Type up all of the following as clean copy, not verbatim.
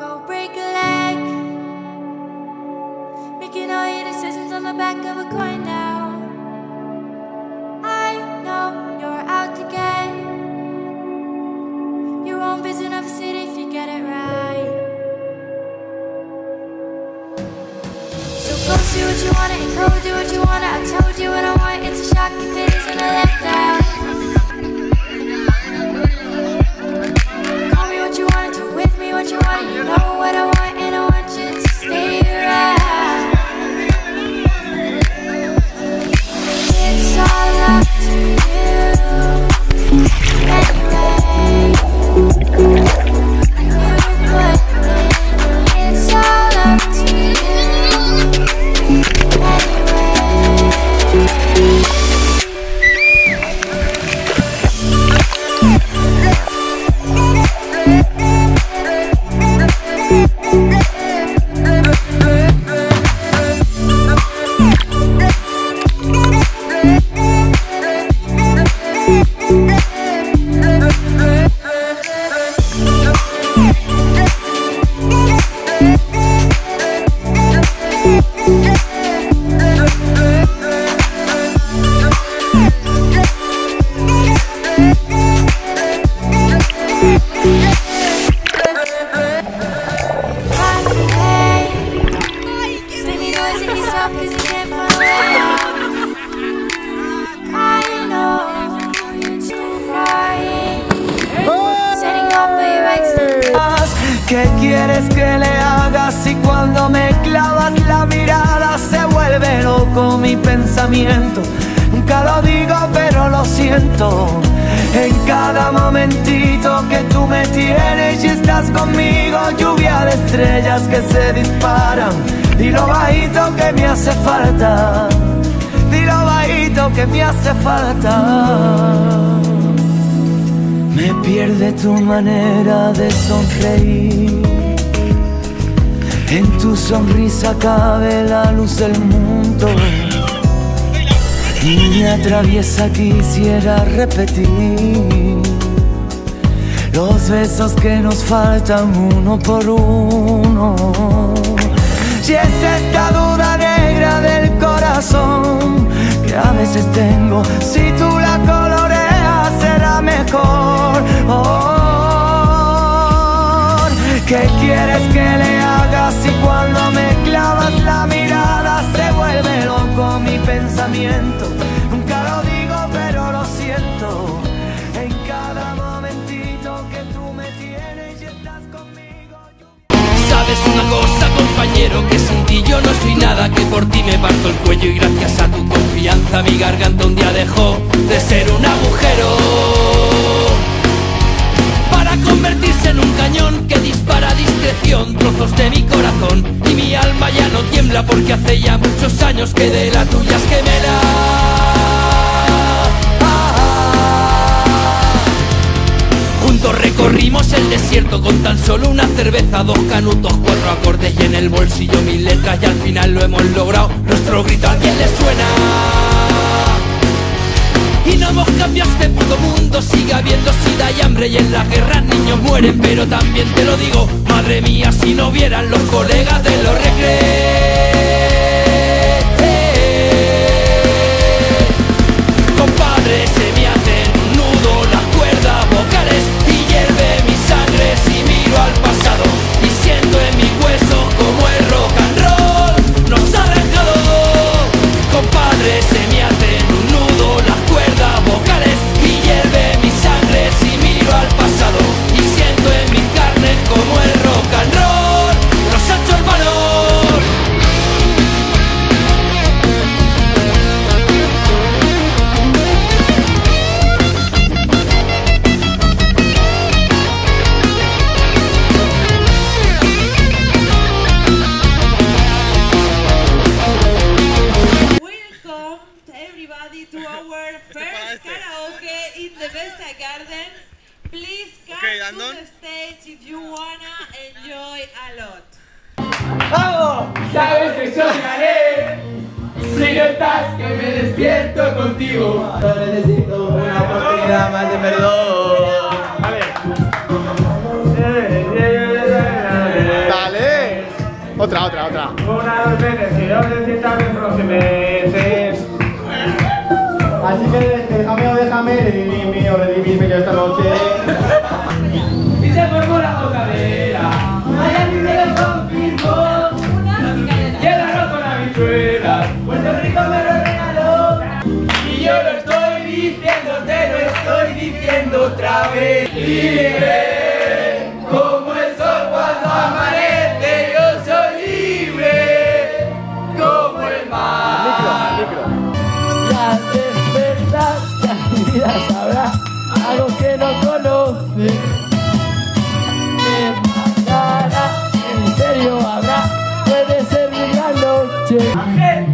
Go break a leg, making all your decisions on the back of a coin now. I know you're out to get your own vision of a city if you get it right. So go see what you want and go do what you want. I told you what I want, it's a shock if it isn't a letdown. Call me what you want, do with me what you want. You know what I want and I want you to stay around. It's all up to you anyway. You put me, it's all up to you anyway. ¿Qué quieres que le hagas si cuando me clavas la mirada se vuelve loco mi pensamiento? Nunca lo digo pero lo siento. En cada momentito que tú me tienes y estás conmigo, lluvia de estrellas que se disparan. Dilo bajito que me hace falta, dilo bajito que me hace falta. Me pierde tu manera de sonreír. En tu sonrisa cabe la luz del mundo y me atraviesa, quisiera repetir los besos que nos faltan uno por uno. Si es esta duda negra del corazón que a veces tengo, si tú la coloreas será mejor. ¿Qué quieres que le hagas si cuando me clavas la mirada se vuelve loco mi pensamiento? Nunca lo digo pero lo siento. En cada momentito que tú me tienes y estás conmigo. Sabes una cosa, compañero, que sin ti yo no soy nada, que por ti me parto el cuello y gracias a tu confianza mi garganta un día dejó de ser un agujero para convertirse en un cañón que dispara a discreción trozos de mi corazón, y mi alma ya no tiembla porque hace ya muchos años que de la tuya es gemela. Juntos recorrimos el desierto con tan solo una cerveza, 2 canutos, 4 acordes y en el bolsillo 1000 letras, y al final lo hemos logrado, nuestro grito a alguien le suena. Y no hemos cambiado este puto mundo, sigue habiendo sida y hambre y en las guerras niños mueren, pero también te lo digo, madre mía, si no vieran los colegas de los recreos. Compadre, se me hacen un nudo las cuerdas vocales y hierve mi sangre si miro al pasado y siento en mis huesos como el rock and roll nos ha arrancado. Compadre, se me hacen un nudo las cuerdas vocales y hierve mi sangre si miro al pasado y siento en mis carnes como el rock and roll nos ha hecho el valor. To our first karaoke in the Vesta Gardens. Please come to the stage if you wanna enjoy a lot. ¡Vamos! Sabes que soñaré. Si no estás, que me despierto contigo. Solo necesito una oportunidad más de perdón. A ver. Otra. Una, 2 veces, y 2 veces también próximos meses. Así que déjame o déjame, redimirme yo esta noche. Y se formó la bocadera. Miami me lo confirmó. Y el arroz con habichuelas. Puerto Rico me lo regaló. Y yo lo estoy diciendo, te lo estoy diciendo otra vez. Libre, como el sol cuando amanece, yo soy libre, como el mar. Y al despertar, ya mi vida sabrá algo que no conoce. ¿Qué pasará? ¿Qué misterio habrá? Puede ser mi gran noche.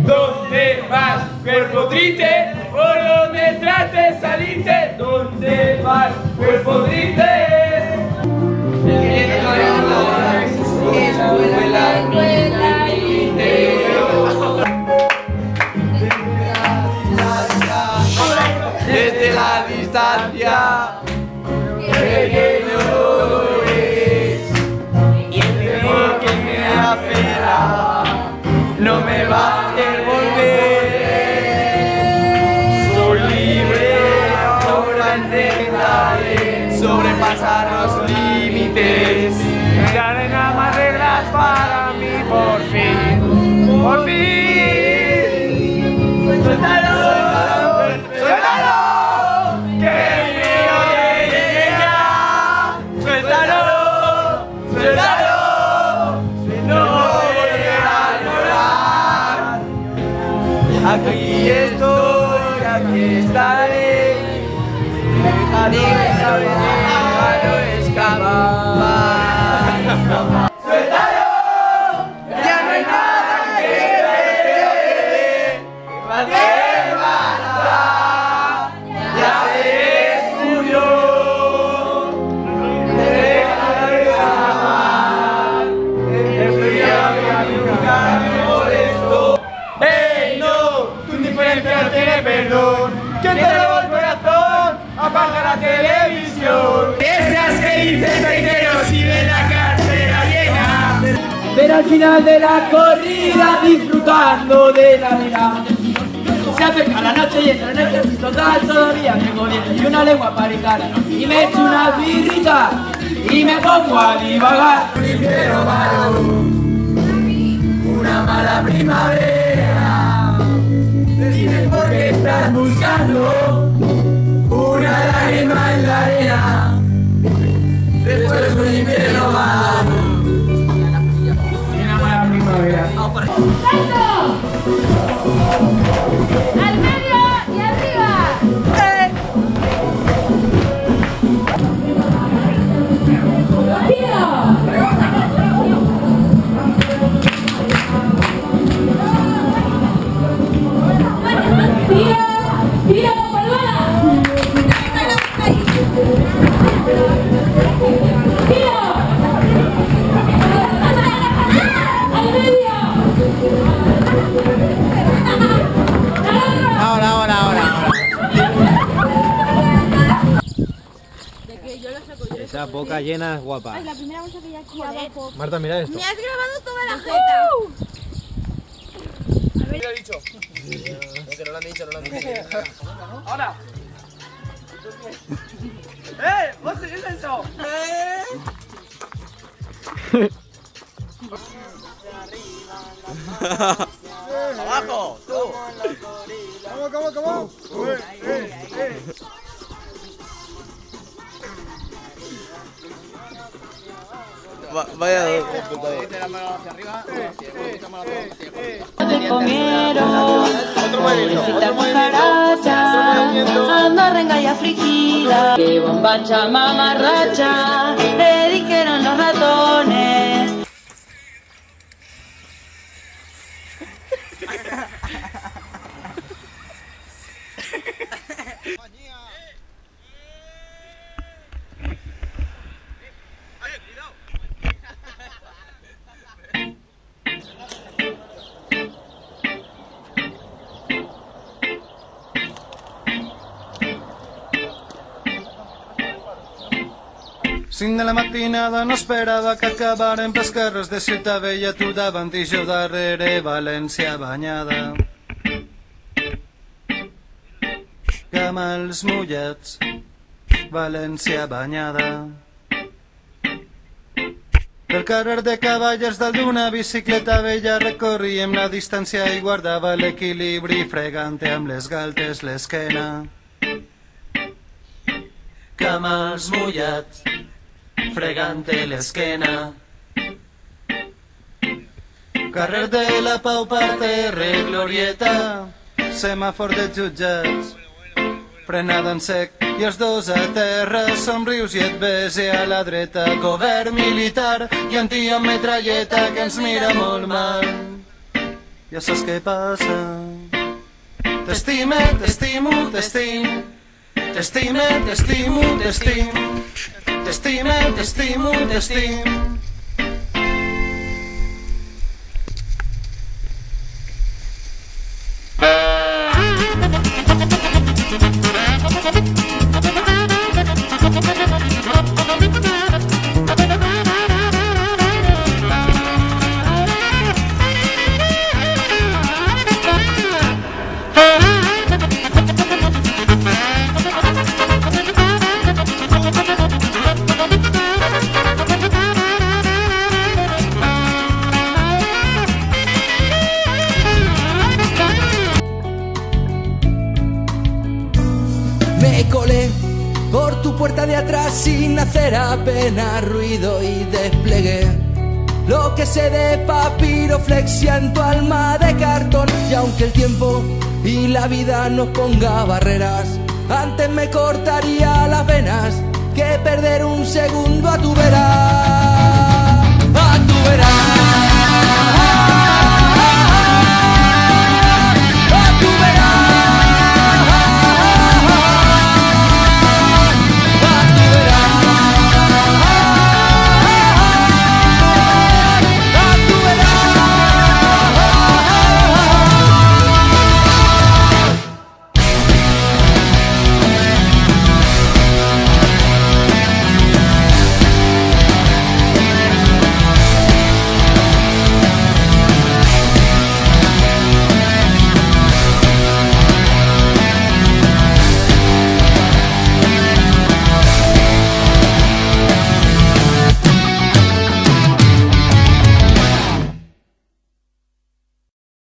¿Dónde vas, cuerpo triste? ¿Por donde trates salirte? ¿Dónde vas, cuerpo triste? Desde la distancia que llores y el temor que me afera no me va a hacer volver. Soy libre, ahora intentaré sobrepasar los límites. Ya no hay nada más reglas para mí, por fin, por fin. Suéltalo, suéltalo, que frío llegue ya. Suéltalo, suéltalo, no volverá a llorar. Aquí estoy, aquí estaré. Dejaré esta vez déjalo escapar. ¡Suéltalo! ¡Ya no hay nada que ver! ¡Qué pasa! ¡Ya se descubrió! ¡Déjalo escapar! ¡El frío que nunca me molestó! ¡Ey, no! Tu indiferencia no tiene perdón. ¿Quién te robó el corazón? Apaga la televisión. Esas que dicen reiteros y ven la cartera llena. Pero al final de la corrida disfrutando de la vida. Se acerca la noche y entra en el total todavía tengo 10 y una lengua para picar. Y me echo una birrita y me pongo a divagar. Primero malo, una mala primavera. Dime por qué estás buscando una lágrima en la arena. Después de un invierno malo, una mala primavera. ¡Al medio y arriba! ¡Tira, palmada! ¡Tira! ¡Al medio! Ahora. Esa boca llena es guapa. Ay, la primera bolsa que ya aquí abajo. Marta, mira esto. Me has grabado toda la jeta. ¿Qué ha dicho? Que no lo han dicho. Ahora. ¿Vos seguís eso? ¡Abajo! ¡Tú! ¿Cómo? Vaya Te comieron, pobrecita cucaracha, anda renga y afligida. Que bombacha mamarracha, le dijeron los ratones. 5 de la matinada no esperava que acabaren pels carrers de Ciutat Vella, tu davant i jo darrere, València banyada. Camals mullats, València banyada. Pel carrer de Cavallers dalt d'una bicicleta vella recorríem la distància i guardava l'equilibri fregant-te amb les galtes l'esquena. Camals mullats, fregant-te l'esquena. Carrer de la Pau, parterre, glorieta, semàfor de jutjats, frenada en sec i els dos a terra, somrius i et bese a la dreta, govern militar i un tio amb metralleta que ens mira molt mal. Ja saps què passa? T'estime, t'estimo, t'estimo, t'estime, t'estimo, t'estimo, t'estime, t'estimo, t'estimo. Me colé por tu puerta de atrás sin hacer apenas ruido y desplegué lo que sé de papiroflexia en tu alma de cartón. Y aunque el tiempo y la vida nos ponga barreras, antes me cortaría las venas que perder un segundo a tu vera.